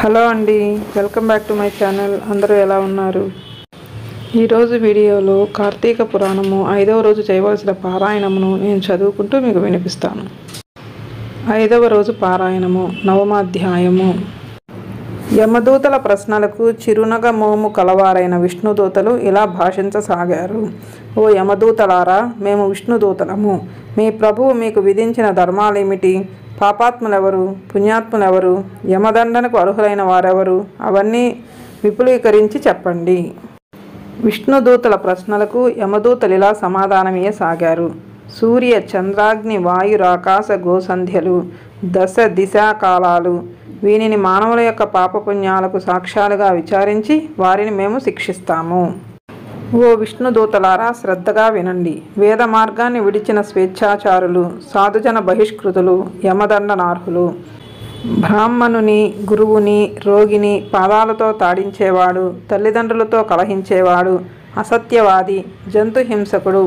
Hello అండి, welcome back to my channel. అందరూ ఎలా ఉన్నారు? ఈరోజు వీడియోలో కార్తీక పురాణము 5వ రోజు చేయవలసిన పారాయణమును నేను చదువుకుంటూ మీకు వినిపిస్తాను. 5వ రోజు పారాయణము, 9వ అధ్యాయము. యమదూతల ప్రశ్నలకు చిరునగ మోము కలవారైన విష్ణుదూతలు ఇలా భాషించసాగారు. ఓ యమదూతలారా, మేము విష్ణుదూతలము. మీ ప్రభువు మీకు విధించిన ధర్మాలేమిటి? పాపాత్ములెవరు, పుణ్యాత్ములెవరు, యమదండనకు అర్హులైన వారెవరు? అవన్నీ విపులీకరించి చెప్పండి. విష్ణుదూతల ప్రశ్నలకు యమదూతలిలా సమాధానమియ్యసాగారు. సూర్య చంద్రాగ్ని వాయురాకాశ గోసంధ్యలు, దశ దిశా కాలాలు, వీనిని మానవుల యొక్క పాపపుణ్యాలకు సాక్ష్యాలుగా విచారించి వారిని మేము శిక్షిస్తాము. ఓ విష్ణుదూతలారా, శ్రద్ధగా వినండి. వేద మార్గాన్ని విడిచిన స్వేచ్ఛాచారులు, సాధుజన బహిష్కృతులు, యమదండనార్హులు. బ్రాహ్మణుని, గురువుని, రోగిని పాదాలతో తాడించేవాడు, తల్లిదండ్రులతో కలహించేవాడు, అసత్యవాది, జంతుహింసకుడు,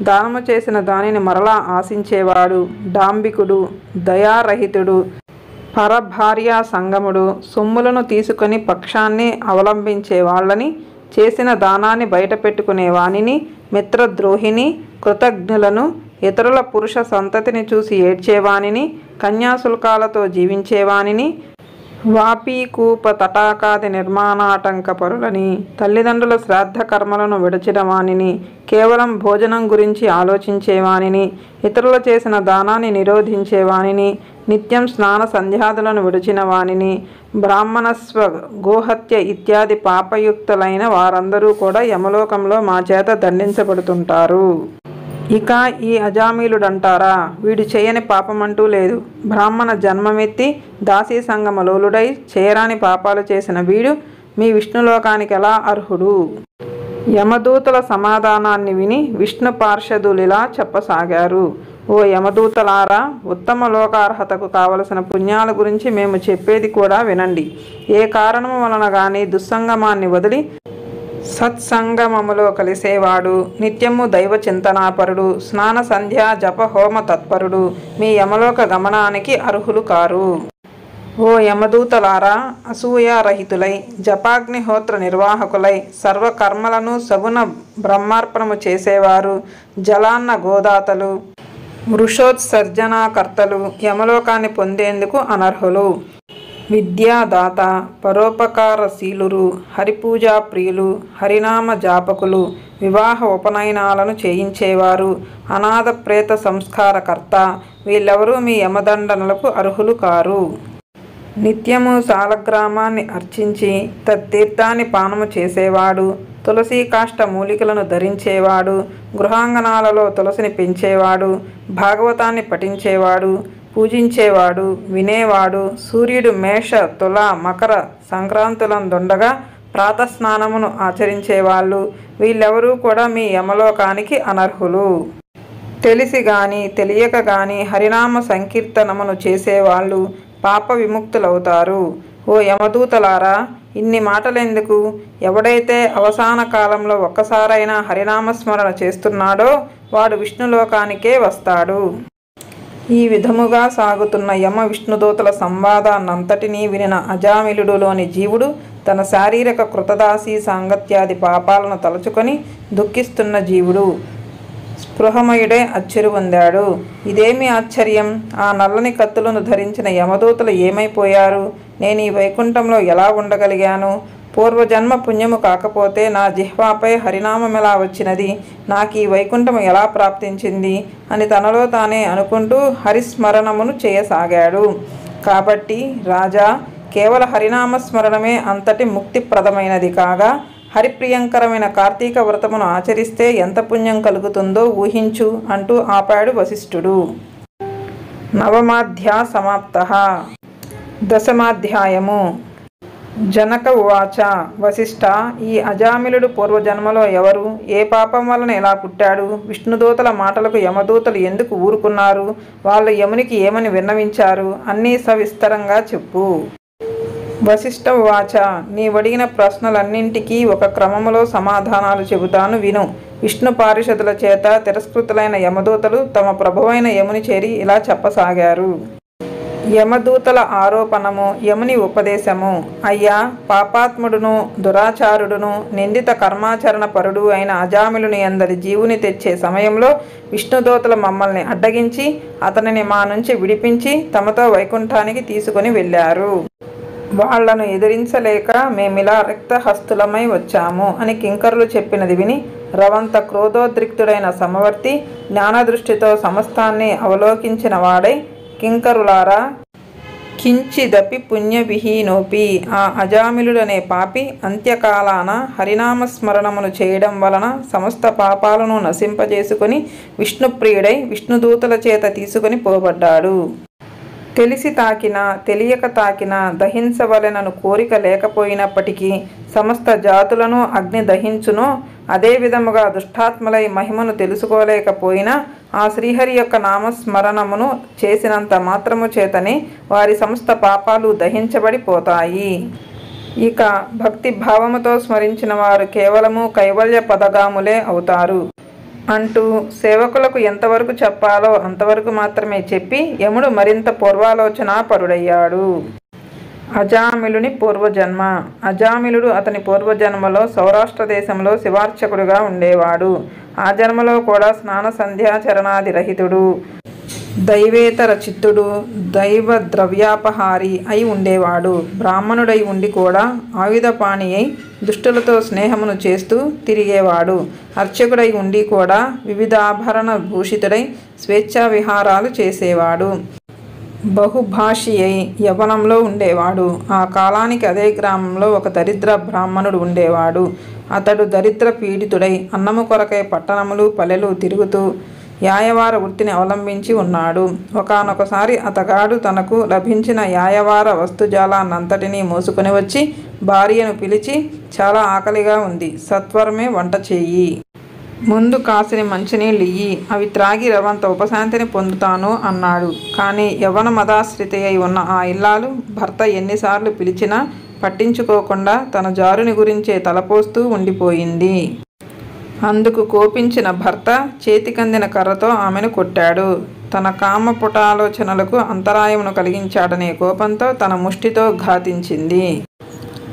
దానము చేసిన దానిని మరలా ఆశించేవాడు, డాంబికుడు, దయారహితుడు, పరభార్యా సంగముడు, సొమ్ములను తీసుకొని పక్షాన్ని అవలంబించే వాళ్ళని, చేసిన దానాన్ని బయటపెట్టుకునే వానిని, మిత్రద్రోహిని, కృతజ్ఞులను, ఇతరుల పురుష సంతతిని చూసి ఏడ్చేవానిని, కన్యాశుల్కాలతో జీవించేవానిని, వాపీకూప తటాకాది నిర్మాణాటంక పరులని, తల్లిదండ్రుల శ్రాద్ధ కర్మలను విడచిన వానిని, కేవలం భోజనం గురించి ఆలోచించేవానిని, ఇతరుల చేసిన దానాన్ని నిరోధించేవానిని, నిత్యం స్నాన సంధ్యాదులను విడిచిన వానిని, బ్రాహ్మణస్వ, గోహత్య ఇత్యాది పాపయుక్తులైన వారందరూ కూడా యమలోకంలో మా చేత దండించబడుతుంటారు. ఇక ఈ అజామీలుడంటారా, వీడు చేయని పాపమంటూ లేదు. బ్రాహ్మణ జన్మమెత్తి దాసీ సంగమలోలుడై చేయరాని పాపాలు చేసిన వీడు మీ విష్ణులోకానికి ఎలా అర్హుడు? యమదూతల సమాధానాన్ని విని విష్ణు పార్షదులిలా చెప్పసాగారు. ఓ యమదూతలారా, ఉత్తమ లోకార్హతకు కావలసిన పుణ్యాల గురించి మేము చెప్పేది కూడా వినండి. ఏ కారణము వలన గాని దుస్సంగమాన్ని వదిలి సత్సంగమములో కలిసేవాడు, నిత్యము దైవ చింతనాపరుడు, స్నాన సంధ్యా జప హోమ తత్పరుడు మీ యమలోక గమనానికి అర్హులు కారు. ఓ యమదూతలారా, అసూయారహితులై, జపాగ్నిహోత్ర నిర్వాహకులై, సర్వకర్మలను సగుణ బ్రహ్మార్పణము చేసేవారు, జలాన్న గోదాతలు, వృషోత్సర్జనాకర్తలు యమలోకాన్ని పొందేందుకు అనర్హులు. విద్యాదాత, పరోపకారశీలురు, హరిపూజా ప్రియులు, హరినామ జాపకులు, వివాహ ఉపనయనాలను చేయించేవారు, అనాథ ప్రేత సంస్కారకర్త, వీళ్ళెవరూ మీ యమదండనలకు అర్హులు కారు. నిత్యము సాలగ్రామాన్ని అర్చించి తత్తీర్థాన్ని పానము చేసేవాడు, తులసీ కాష్ట మూలికలను ధరించేవాడు, గృహాంగణాలలో తులసిని పెంచేవాడు, భాగవతాన్ని పఠించేవాడు, పూజించేవాడు, వినేవాడు, సూర్యుడు మేష, తుల, మకర సంక్రాంతులందుండగా ప్రాతస్నానమును ఆచరించేవాళ్ళు, వీళ్ళెవరూ కూడా మీ యమలోకానికి అనర్హులు. తెలిసి గాని తెలియక గాని హరినామ సంకీర్తనమును చేసేవాళ్ళు పాప విముక్తులవుతారు. ఓ యమదూతలారా, ఇన్ని మాటలెందుకు? ఎవడైతే అవసాన కాలంలో ఒక్కసారైనా హరినామస్మరణ చేస్తున్నాడో వాడు విష్ణులోకానికే వస్తాడు. ఈ విధముగా సాగుతున్న యమ విష్ణుదూతల సంవాదాన్నంతటినీ వినిన అజామిలుడులోని జీవుడు తన శారీరక కృతదాసీ సాంగత్యాది పాపాలను తలుచుకొని దుఃఖిస్తున్న జీవుడు స్పృహమయుడే అచ్చెరువొందాడు. ఇదేమి ఆశ్చర్యం! ఆ నల్లని కత్తులను ధరించిన యమదూతలు ఏమైపోయారు? నేను ఈ వైకుంఠంలో ఎలా ఉండగలిగాను? పూర్వజన్మ పుణ్యము కాకపోతే నా జిహ్వాపై హరినామమెలా వచ్చినది? నాకు ఈ వైకుంఠము ఎలా ప్రాప్తించింది అని తనలో తానే అనుకుంటూ హరిస్మరణమును చేయసాగాడు. కాబట్టి రాజా, కేవల హరినామస్మరణమే అంతటి ముక్తిప్రదమైనది కాగా హరిప్రియంకరమైన కార్తీక వ్రతమును ఆచరిస్తే ఎంత పుణ్యం కలుగుతుందో ఊహించు అంటూ ఆపాడు వశిష్ఠుడు. 9వ సమాప్తః. 10వ. జనక ఉవాచ. వశిష్ఠ, ఈ అజామిలుడు పూర్వజన్మలో ఎవరు? ఏ పాపం వలన ఎలా పుట్టాడు? విష్ణుదూతల మాటలకు యమదూతలు ఎందుకు ఊరుకున్నారు? వాళ్ళు యమునికి ఏమని విన్నవించారు? అన్నీ సవిస్తరంగా చెప్పు. వశిష్ఠ ఉవాచ. నీవడిగిన ప్రశ్నలన్నింటికీ ఒక క్రమములో సమాధానాలు చెబుతాను విను. విష్ణు పారిషదుల చేత తిరస్కృతులైన యమదూతలు తమ ప్రభువైన యముని చేరి ఇలా చెప్పసాగారు. యమదూతల ఆరోపణము, యముని ఉపదేశము. అయ్యా, పాపాత్ముడును దురాచారుడును నిందిత కర్మాచరణ పరుడు అయిన అజామిలుని అందరి జీవుని తెచ్చే సమయంలో విష్ణుదూతలు మమ్మల్ని అడ్డగించి అతనిని మా నుంచి విడిపించి తమతో వైకుంఠానికి తీసుకుని వెళ్ళారు. వాళ్లను ఎదిరించలేక మేమిలా రక్తహస్తులమై వచ్చాము అని కింకరులు చెప్పినది విని రవంత క్రోధోద్రిక్తుడైన సమవర్తి జ్ఞానదృష్టితో సమస్తాన్ని అవలోకించిన వాడై, కింకరులారా, కించిదపి పుణ్యవిహీనోపి, ఆ అజామిలుడనే పాపి అంత్యకాలాన హరినామస్మరణమును చేయడం వలన సమస్త పాపాలను నశింపజేసుకొని విష్ణుప్రియుడై విష్ణుదూతల చేత తీసుకొని పోబడ్డాడు. తెలిసి తాకినా తెలియక తాకినా దహించవలెనను కోరిక లేకపోయినప్పటికీ సమస్త జాతులను అగ్ని దహించునో అదే విధముగా దుష్టాత్మలై మహిమను తెలుసుకోలేకపోయినా ఆ శ్రీహరి యొక్క నామస్మరణమును చేసినంత మాత్రము చేతనే వారి సమస్త పాపాలు దహించబడిపోతాయి. ఇక భక్తి భావముతో స్మరించిన వారు కేవలము కైవల్య పదగాములే అవుతారు అంటూ సేవకులకు ఎంతవరకు చెప్పాలో అంతవరకు మాత్రమే చెప్పి యముడు మరింత పూర్వాలోచనాపరుడయ్యాడు. అజామిలుని పూర్వజన్మ. అజామిలుడు అతని పూర్వజన్మలో సౌరాష్ట్ర దేశంలో శివార్చకుడుగా ఉండేవాడు. ఆ జన్మలో కూడా స్నాన సంధ్యాచరణాది రహితుడు, దైవేతర చిత్తుడు, దైవ ద్రవ్యాపహారి అయి ఉండేవాడు. బ్రాహ్మణుడై ఉండి కూడా ఆయుధపాణి అయి దుష్టులతో స్నేహమును చేస్తూ తిరిగేవాడు. అర్చకుడై ఉండి కూడా వివిధాభరణ భూషితుడై స్వేచ్ఛా విహారాలు చేసేవాడు. బహుభాషి అయి యవ్వనంలో ఉండేవాడు. ఆ కాలానికి అదే గ్రామంలో ఒక దరిద్ర బ్రాహ్మణుడు ఉండేవాడు. అతడు దరిద్ర పీడితుడై అన్నము కొరకై పట్టణములు పల్లెలు తిరుగుతూ యాయవార వృత్తిని అవలంబించి ఉన్నాడు. ఒకానొకసారి అతగాడు తనకు లభించిన యాయవార వస్తుజాలాన్నంతటినీ మోసుకొని వచ్చి భార్యను పిలిచి, చాలా ఆకలిగా ఉంది, సత్వరమే వంట చెయ్యి, ముందు కాసిని మంచినీళ్ళు ఇయ్యి, అవి త్రాగి రవంత ఉపశాంతిని పొందుతాను అన్నాడు. కానీ యవ్వన మదాశ్రిత అయి ఉన్న ఆ ఇల్లాలు భర్త ఎన్నిసార్లు పిలిచినా పట్టించుకోకుండా తన జారుని గురించే తలపోస్తూ ఉండిపోయింది. అందుకు కోపించిన భర్త చేతికందిన కర్రతో ఆమెను కొట్టాడు. తన కామపుటాలోచనలకు అంతరాయమును కలిగించాడనే కోపంతో తన ముష్టితో ఘాతించింది.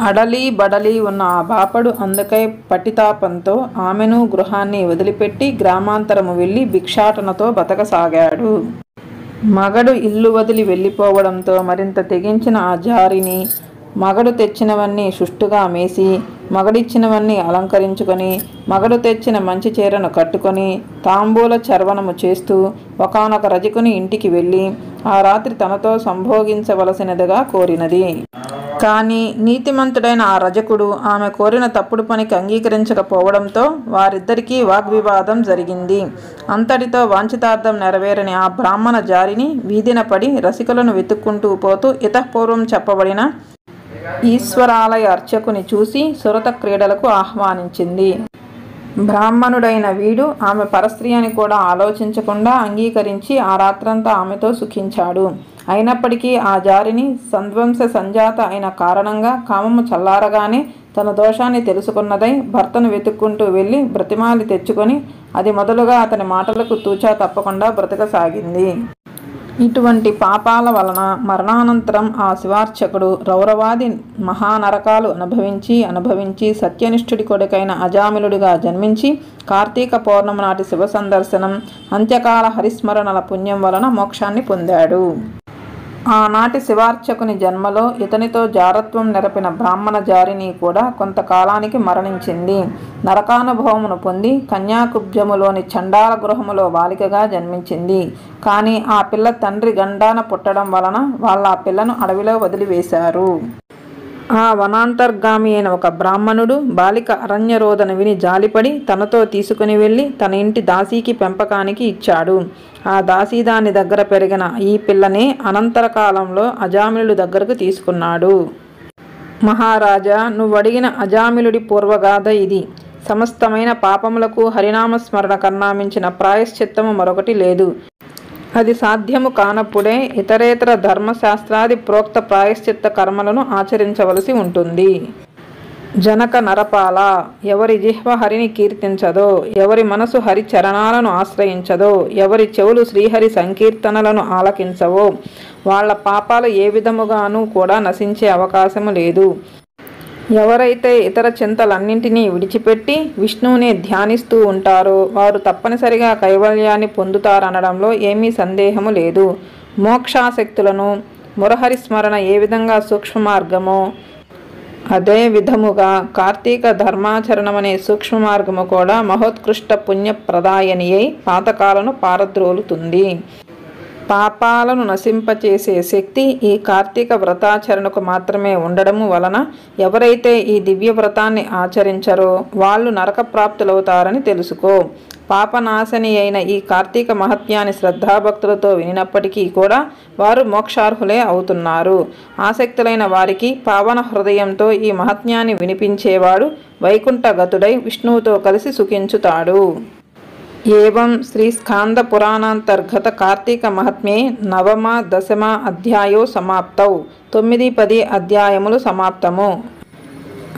అడలి బడలి ఉన్న ఆ బాపడు అందుకై పటితాపంతో ఆమెను గృహాన్ని వదిలిపెట్టి గ్రామాంతరము వెళ్ళి భిక్షాటనతో బతకసాగాడు. మగడు ఇల్లు వదిలి వెళ్ళిపోవడంతో మరింత తెగించిన ఆ జారిని మగడు తెచ్చినవన్నీ సుష్టుగా మేసి, మగడిచ్చినవన్నీ అలంకరించుకొని, మగడు తెచ్చిన మంచి చీరను కట్టుకొని తాంబూల చర్వణము చేస్తూ ఒకానొక రజకుని ఇంటికి వెళ్ళి ఆ రాత్రి తనతో సంభోగించవలసినదిగా కోరినది. కానీ నీతిమంతుడైన ఆ రజకుడు ఆమె కోరిన తప్పుడు పనికి అంగీకరించకపోవడంతో వారిద్దరికీ వాగ్వివాదం జరిగింది. అంతటితో వాంఛితార్థం నెరవేరని ఆ బ్రాహ్మణ జారిని వీధిన పడి రసికులను వెతుక్కుంటూ పోతూ ఇతఃపూర్వం చెప్పబడిన ఈశ్వరాలయ అర్చకుని చూసి సురత క్రీడలకు ఆహ్వానించింది. బ్రాహ్మణుడైన వీడు ఆమె పరస్త్రీ అని కూడా ఆలోచించకుండా అంగీకరించి ఆ రాత్రంతా ఆమెతో సుఖించాడు. అయినప్పటికీ ఆ జారిని సంధ్వంస సంజాత అయిన కారణంగా కామము చల్లారగానే తన దోషాన్ని తెలుసుకున్నదై భర్తను వెతుక్కుంటూ వెళ్ళి బ్రతిమాలి తెచ్చుకొని అది మొదలుగా అతని మాటలకు తూచా తప్పకుండా బ్రతకసాగింది. ఇటువంటి పాపాల వలన మరణానంతరం ఆ శివార్చకుడు రౌరవాది మహానరకాలు అనుభవించి సత్యనిష్ఠుడి కొడుకైన అజామిలుడిగా జన్మించి కార్తీక పౌర్ణమి నాటి శివ సందర్శనం, అంత్యకాల హరిస్మరణల పుణ్యం వలన మోక్షాన్ని పొందాడు. ఆనాటి శివార్చకుని జన్మలో ఇతనితో జారత్వం నెరపిన బ్రాహ్మణ జారిని కూడా కొంతకాలానికి మరణించింది. నరకానుభవమును పొంది కన్యాకుబ్జములోని చండాల గృహములో బాలికగా జన్మించింది. కానీ ఆ పిల్ల తండ్రి గండాన పుట్టడం వలన వాళ్ళ ఆ పిల్లను అడవిలో వదిలివేశారు. ఆ వనాంతర్గామి అయిన ఒక బ్రాహ్మణుడు బాలిక అరణ్యరోధన విని జాలిపడి తనతో తీసుకుని వెళ్ళి తన ఇంటి దాసీకి పెంపకానికి ఇచ్చాడు. ఆ దాసీ దాని దగ్గర పెరిగిన ఈ పిల్లనే అనంతర కాలంలో అజామిలుడి దగ్గరకు తీసుకున్నాడు. మహారాజా, నువ్వడిగిన అజామిలుడి పూర్వగాథ ఇది. సమస్తమైన పాపములకు హరినామస్మరణ కన్నా మించిన ప్రాయశ్చిత్తము మరొకటి లేదు. అది సాధ్యము కానప్పుడే ఇతరేతర ధర్మశాస్త్రాది ప్రోక్త ప్రాయశ్చిత్త కర్మలను ఆచరించవలసి ఉంటుంది. జనక నరపాల, ఎవరి జిహ్వ హరిని కీర్తించదో, ఎవరి మనసు హరి చరణాలను ఆశ్రయించదో, ఎవరి చెవులు శ్రీహరి సంకీర్తనలను ఆలకించవో వాళ్ళ పాపాలు ఏ విధముగానూ కూడా నశించే అవకాశము లేదు. ఎవరైతే ఇతర చింతలన్నింటినీ విడిచిపెట్టి విష్ణువునే ధ్యానిస్తూ ఉంటారో వారు తప్పనిసరిగా కైవల్యాన్ని పొందుతారనడంలో ఏమీ సందేహము లేదు. మోక్షాసక్తులను మురహరి స్మరణ ఏ విధంగా సూక్ష్మ మార్గమో అదే విధముగా కార్తీక ధర్మాచరణమనే సూక్ష్మ మార్గము కూడా మహోత్కృష్ట పుణ్యప్రదాయని అయి పాతకాలను పారద్రోలుతుంది. పాపాలను నశింపచేసే శక్తి ఈ కార్తీక వ్రతాచరణకు మాత్రమే ఉండడము వలన ఎవరైతే ఈ దివ్య వ్రతాన్ని ఆచరించరో వాళ్ళు నరక ప్రాప్తులవుతారని తెలుసుకో. పాపనాశని అయిన ఈ కార్తీక మహత్యాన్ని శ్రద్ధాభక్తులతో వినినప్పటికీ కూడా వారు మోక్షార్హులే అవుతున్నారు. ఆసక్తులైన వారికి పావన హృదయంతో ఈ మహత్యాన్ని వినిపించేవాడు వైకుంఠగతుడై విష్ణువుతో కలిసి సుఖించుతాడు. ఏవం శ్రీ స్కాంద పురాణాంతర్గత కార్తీక మహాత్మ్యే 9వ 10వ అధ్యాయో సమాప్తౌ. 9-10 అధ్యాయములు సమాప్తము.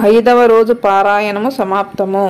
5వ రోజు పారాయణము సమాప్తము.